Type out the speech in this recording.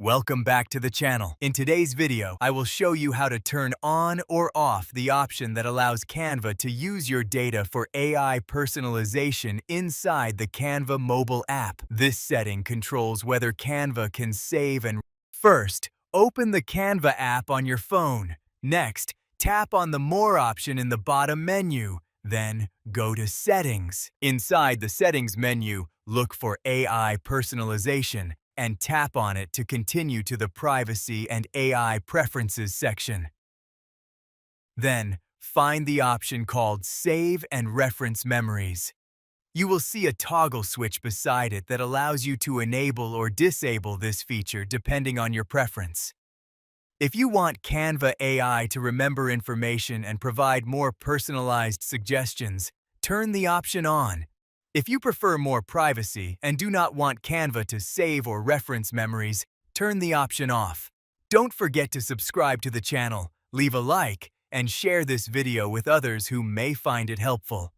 Welcome back to the channel. In today's video, I will show you how to turn on or off the option that allows Canva to use your data for AI personalization inside the Canva mobile app. This setting controls whether Canva can save and... First, open the Canva app on your phone. Next, tap on the More option in the bottom menu. Then, go to Settings. Inside the Settings menu, look for AI personalization and tap on it to continue to the Privacy and AI Preferences section. Then, find the option called Save and Reference Memories. You will see a toggle switch beside it that allows you to enable or disable this feature depending on your preference. If you want Canva AI to remember information and provide more personalized suggestions, turn the option on. If you prefer more privacy and do not want Canva to save or reference memories, turn the option off. Don't forget to subscribe to the channel, leave a like, and share this video with others who may find it helpful.